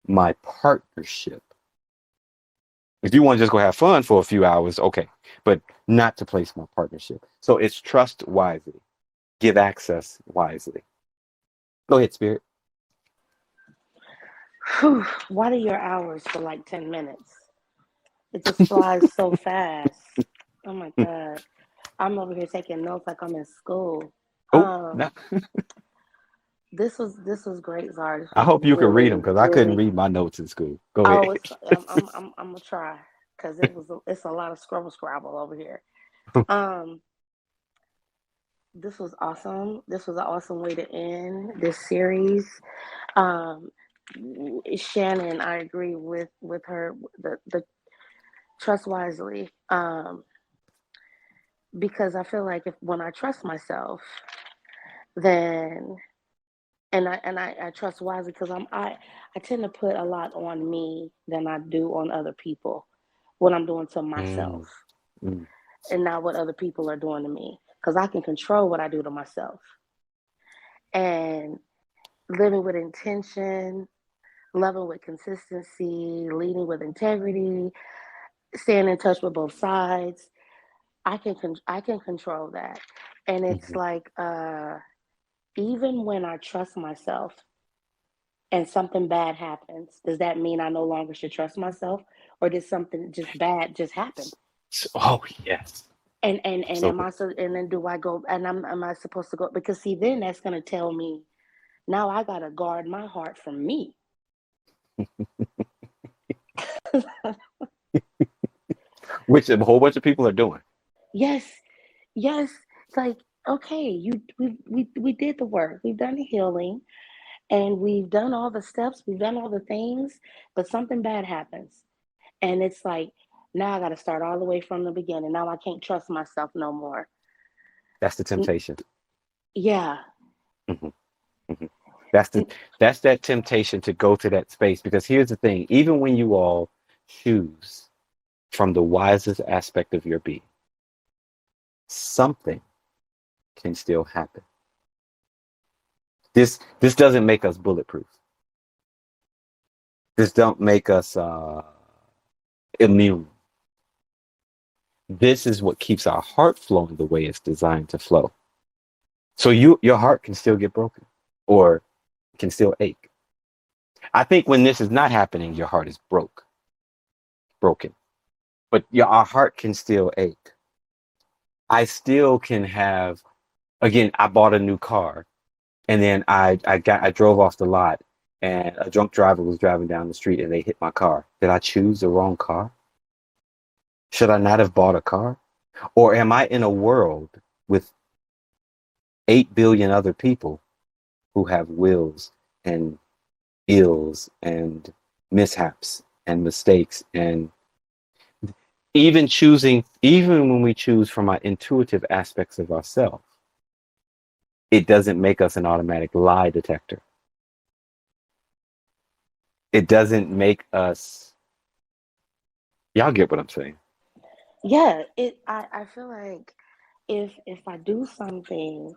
my partnership. If you want to just go have fun for a few hours, okay, but not to place my partnership. So it's trust wisely, give access wisely. Go ahead, Spirit. Whew, what are your hours for like 10 minutes? It just flies so fast. Oh my God. I'm over here taking notes like I'm in school. No. This was great, Zard. This I was hope you can read them really, because I couldn't really. read my notes in school. Go ahead. I'm gonna try because it's a lot of scrabble over here. This was awesome. This was an awesome way to end this series. Shannon, I agree with her. The trust wisely, because I feel like when I trust myself, then I trust wisely because I tend to put a lot on me than I do on other people. What I'm doing to myself, and not what other people are doing to me, because I can control what I do to myself. And living with intention, loving with consistency, leading with integrity, staying in touch with both sides. I can control that, and it's like even when I trust myself and something bad happens, does that mean I no longer should trust myself, or did something just bad just happen? Oh yes. And So am I so? And then do I go? And am I supposed to go? Because see, then that's gonna tell me now I gotta guard my heart from me. which a whole bunch of people are doing. Yes, yes. It's like, okay, we did the work. We've done the healing, and we've done all the steps. We've done all the things, but something bad happens, and it's like now I got to start all the way from the beginning. Now I can't trust myself no more. That's the temptation. Yeah. Mhm, mhm. That's that temptation to go to that space, because here's the thing, even when you all choose from the wisest aspect of your being, something can still happen. This doesn't make us bulletproof. This don't make us immune. This is what keeps our heart flowing the way it's designed to flow. So your heart can still get broken, or can still ache. I think when this is not happening, your heart is broken. But our heart can still ache. I still can have, again, I bought a new car, and then I drove off the lot, and a drunk driver was driving down the street and they hit my car. Did I choose the wrong car? Should I not have bought a car? Or am I in a world with 8 billion other people who have wills and ills and mishaps and mistakes, and even when we choose from our intuitive aspects of ourselves, it doesn't make us an automatic lie detector. It doesn't make us, y'all get what I'm saying? Yeah, I feel like if I do something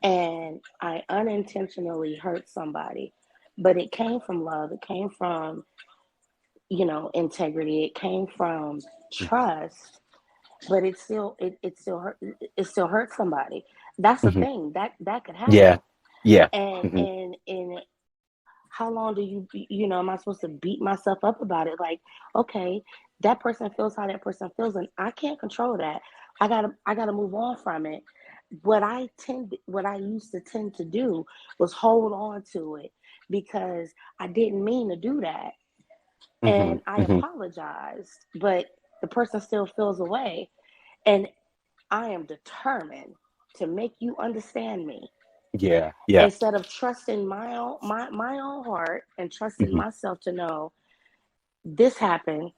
and I unintentionally hurt somebody, but it came from love, it came from, integrity, it came from trust, but it still hurt somebody. That's the Mm-hmm. thing. That could Yeah. happen. Yeah. And Mm-hmm. and how long do am I supposed to beat myself up about it? Like, okay, that person feels how that person feels, and I can't control that. I gotta move on from it. What I used to tend to do was hold on to it because I didn't mean to do that. Mm-hmm. And I Mm-hmm. apologized, but the person still feels away. And I am determined to make you understand me. Yeah. Yeah. Instead of trusting my own heart and trusting Mm-hmm. myself to know this happened,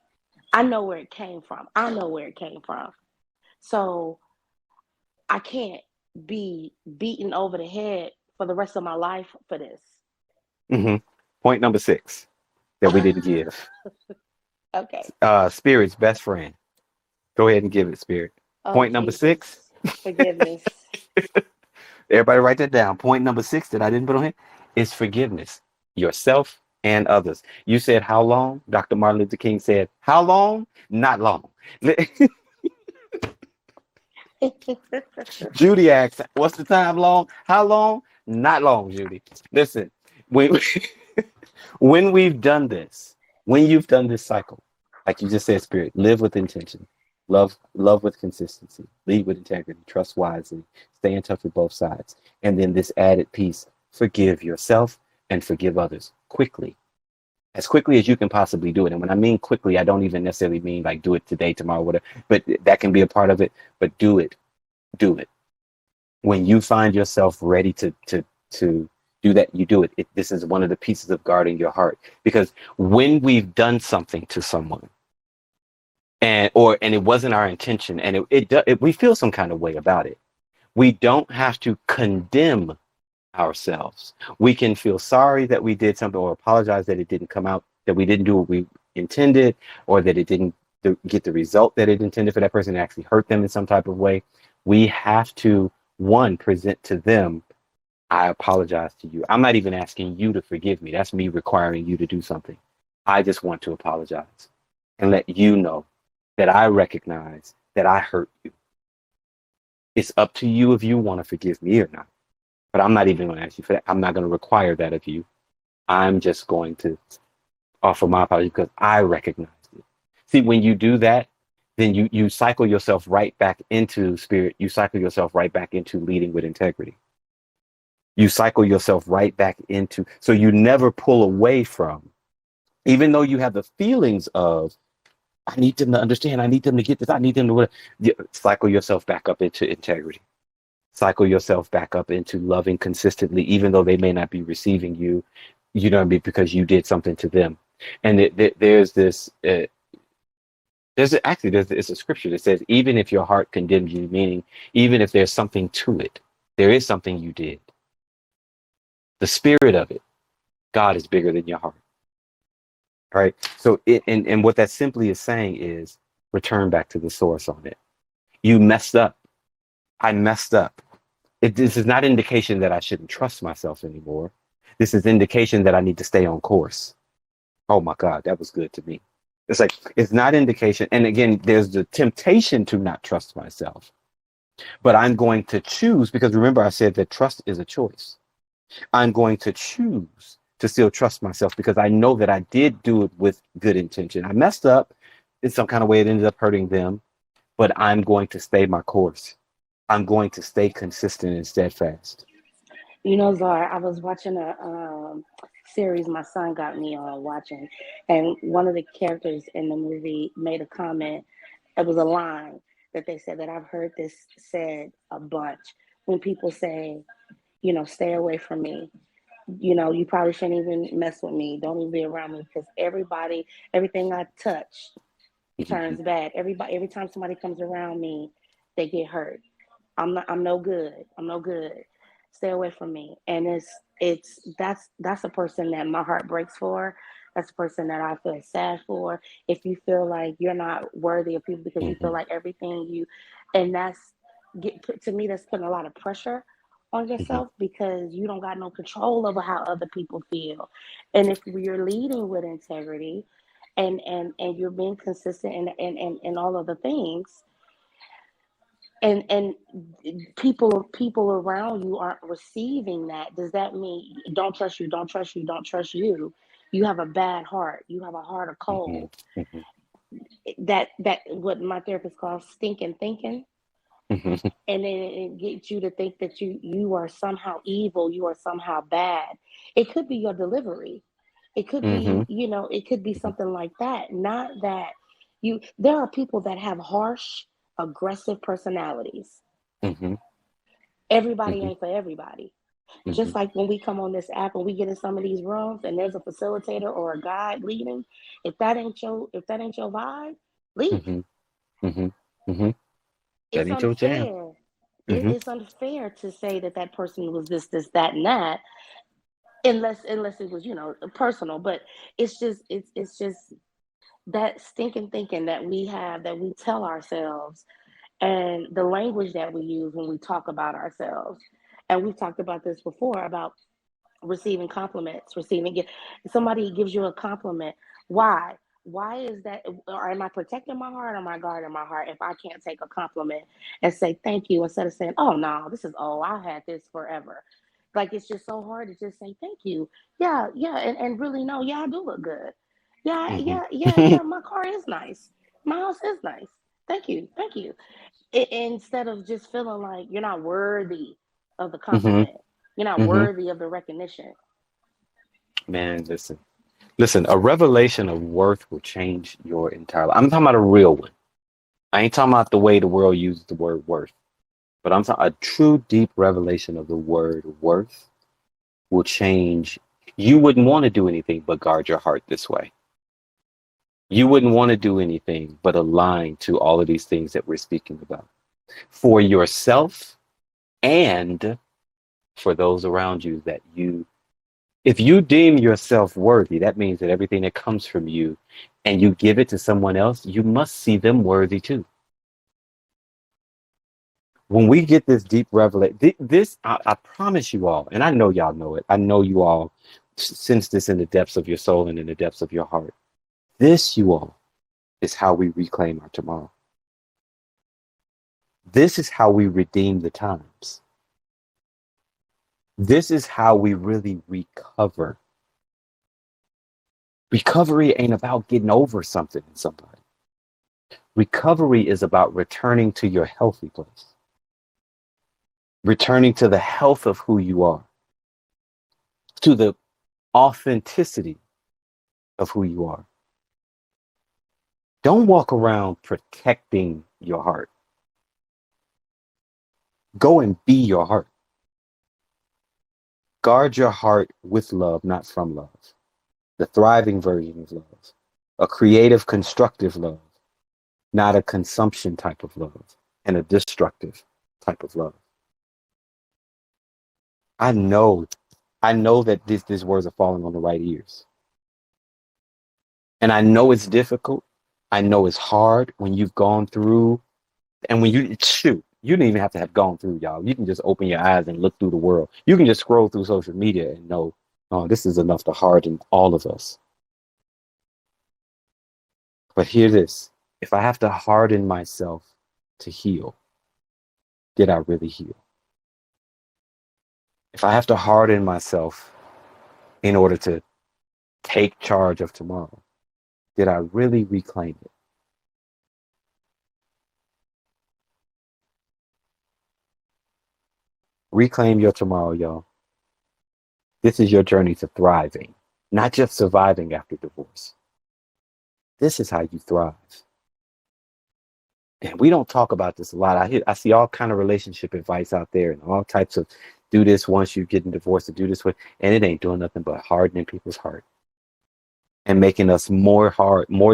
I know where it came from. I know where it came from. So I can't be beaten over the head for the rest of my life for this. Mm-hmm. Point number 6 that we didn't give. Okay. Spirit's best friend. Go ahead and give it, Spirit. Oh, Point number Jesus. 6. Forgiveness. Everybody write that down. Point number 6 that I didn't put on here is forgiveness. Yourself and others. You said how long? Dr. Martin Luther King said, how long? Not long. Judy asked, what's the time long? How long? Not long, Judy. Listen, when, when we've done this, when you've done this cycle, like you just said, Spirit, live with intention, love with consistency, lead with integrity, trust wisely, stay in touch with both sides. And then this added piece, forgive yourself and forgive others quickly. As quickly as you can possibly do it. And when I mean quickly, I don't even necessarily mean like do it today, tomorrow, whatever, but that can be a part of it. But do it. Do it. When you find yourself ready to do that, you do it. This is one of the pieces of guarding your heart, because when we've done something to someone and it wasn't our intention, and we feel some kind of way about it, we don't have to condemn ourselves. We can feel sorry that we did something, or apologize that it didn't come out, that we didn't do what we intended, or that it didn't get the result that it intended for that person, and actually hurt them in some type of way. We have to, one, present to them, I apologize to you. I'm not even asking you to forgive me. That's me requiring you to do something. I just want to apologize and let you know that I recognize that I hurt you. It's up to you if you want to forgive me or not. but I'm not even going to ask you for that. I'm not going to require that of you. I'm just going to offer my apology because I recognize it. See, when you do that, then you cycle yourself right back into spirit. You cycle yourself right back into leading with integrity. You cycle yourself right back into, so you never pull away from, even though you have the feelings of, I need them to understand, I need them to get this, I need them to, cycle yourself back up into integrity. Cycle yourself back up into loving consistently, even though they may not be receiving you, you know what I mean, because you did something to them. And there's this, it's a scripture that says, even if your heart condemns you, meaning even if there's something to it, there is something you did. The spirit of it, God is bigger than your heart. Right? So and what that simply is saying is return back to the source on it. You messed up. I messed up. This is not indication that I shouldn't trust myself anymore. This is indication that I need to stay on course. Oh my God, that was good to me. It's like, it's not indication. And again, there's the temptation to not trust myself, but I'm going to choose, because remember I said that trust is a choice. I'm going to choose to still trust myself because I know that I did do it with good intention. I messed up in some kind of way. It ended up hurting them, but I'm going to stay my course. I'm going to stay consistent and steadfast. You know, Zar, I was watching a series my son got me on watching, and one of the characters in the movie made a comment. It was a line that they said that I've heard this said a bunch when people say, you know, stay away from me. You know, you probably shouldn't even mess with me. Don't even be around me because everything I touch turns bad. Every time somebody comes around me, they get hurt. I'm no good. I'm no good. Stay away from me. And that's a person that my heart breaks for. That's a person that I feel sad for. If you feel like you're not worthy of people because you feel like everything you, and to me, that's putting a lot of pressure on yourself because you don't got no control over how other people feel. And if you're leading with integrity and you're being consistent and all of the things, and people around you aren't receiving that, does that mean don't trust you, don't trust you, don't trust you? You have a bad heart. You have a heart of coal. That what my therapist calls stinking thinking. And then it gets you to think that you are somehow evil, you are somehow bad. It could be your delivery. It could be, it could be something like that. Not that there are people that have harsh, aggressive personalities. Everybody ain't for everybody. Just like when we come on this app and we get in some of these rooms and there's a facilitator or a guide leading, if that ain't your vibe, leave. That It's ain't your jam. unfair. It's unfair to say that person was this, that, and that, unless it was personal. But it's just that stinking thinking that we have, that we tell ourselves, and the language that we use when we talk about ourselves. And we've talked about this before about receiving compliments, somebody gives you a compliment. Why is that? Or am I protecting my heart, or am I guarding my heart if I can't take a compliment and say thank you instead of saying, oh no, this is I had this forever. Like, it's just so hard to just say thank you. Yeah, and really no, yeah, I do look good. Yeah, my car is nice. My house is nice. Thank you. Instead of just feeling like you're not worthy of the compliment. You're not worthy of the recognition. Man, listen, a revelation of worth will change your entire life. I'm talking about a real one. I ain't talking about the way the world uses the word worth, but I'm talking a true deep revelation of the word worth will change. You wouldn't want to do anything but guard your heart this way. You wouldn't want to do anything but align to all of these things that we're speaking about for yourself and for those around you if you deem yourself worthy, that means that everything that comes from you and you give it to someone else, you must see them worthy too. When we get this deep revelation, I promise you all, and I know y'all know it. I know you all sense this in the depths of your soul and in the depths of your heart. This, you all, is how we reclaim our tomorrow. This is how we redeem the times. This is how we really recover. Recovery ain't about getting over something in somebody. Recovery is about returning to your healthy place, returning to the health of who you are, to the authenticity of who you are. Don't walk around protecting your heart. Go and be your heart. Guard your heart with love, not from love. The thriving version of love. A creative, constructive love, not a consumption type of love and a destructive type of love. I know that these words are falling on the right ears. And I know it's difficult. I know it's hard when you've gone through, and when you don't even have to have gone through, y'all. You can just open your eyes and look through the world. You can just scroll through social media and know, oh, this is enough to harden all of us. But hear this. If I have to harden myself to heal, did I really heal? If I have to harden myself in order to take charge of tomorrow, did I really reclaim it? Reclaim your tomorrow, y'all. This is your journey to thriving, not just surviving after divorce. This is how you thrive. And we don't talk about this a lot. I see all kind of relationship advice out there and all types of do this once you get divorced, to do this way, and it ain't doing nothing but hardening people's heart and making us more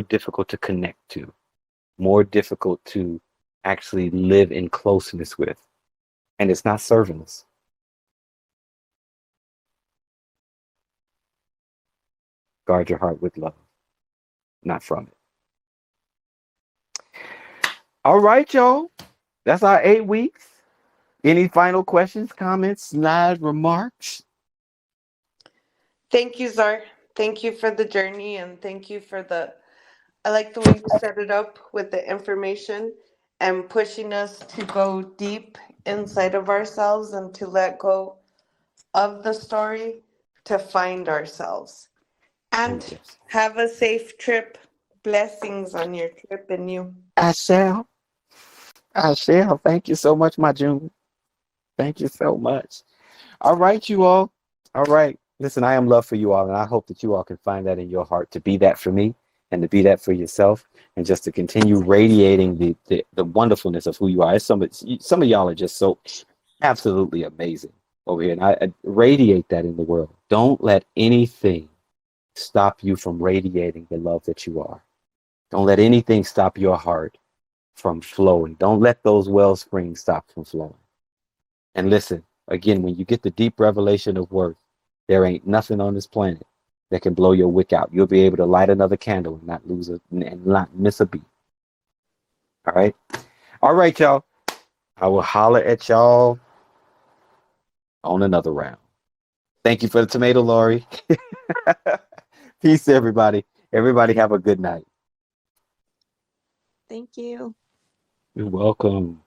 difficult to connect to, more difficult to actually live in closeness with. And it's not serving us. Guard your heart with love, not from it. All right, y'all. That's our 8 weeks. Any final questions, comments, snide remarks? Thank you, Zar. Thank you for the journey, and thank you for I like the way you set it up with the information and pushing us to go deep inside of ourselves and to let go of the story to find ourselves. And have a safe trip. Blessings on your trip and you. I shall. Thank you so much, my June. Thank you so much. All right, you all. All right. Listen, I am love for you all, and I hope that you all can find that in your heart to be that for me and to be that for yourself, and just to continue radiating the wonderfulness of who you are. Some of y'all are just so absolutely amazing over here, and I radiate that in the world. Don't let anything stop you from radiating the love that you are. Don't let anything stop your heart from flowing. Don't let those well springs stop from flowing. And listen, again, when you get the deep revelation of worth, there ain't nothing on this planet that can blow your wick out. You'll be able to light another candle and not miss a beat. All right. All right, y'all. I will holler at y'all on another round. Thank you for the tomato, Lori. Peace, everybody. Everybody have a good night. Thank you. You're welcome.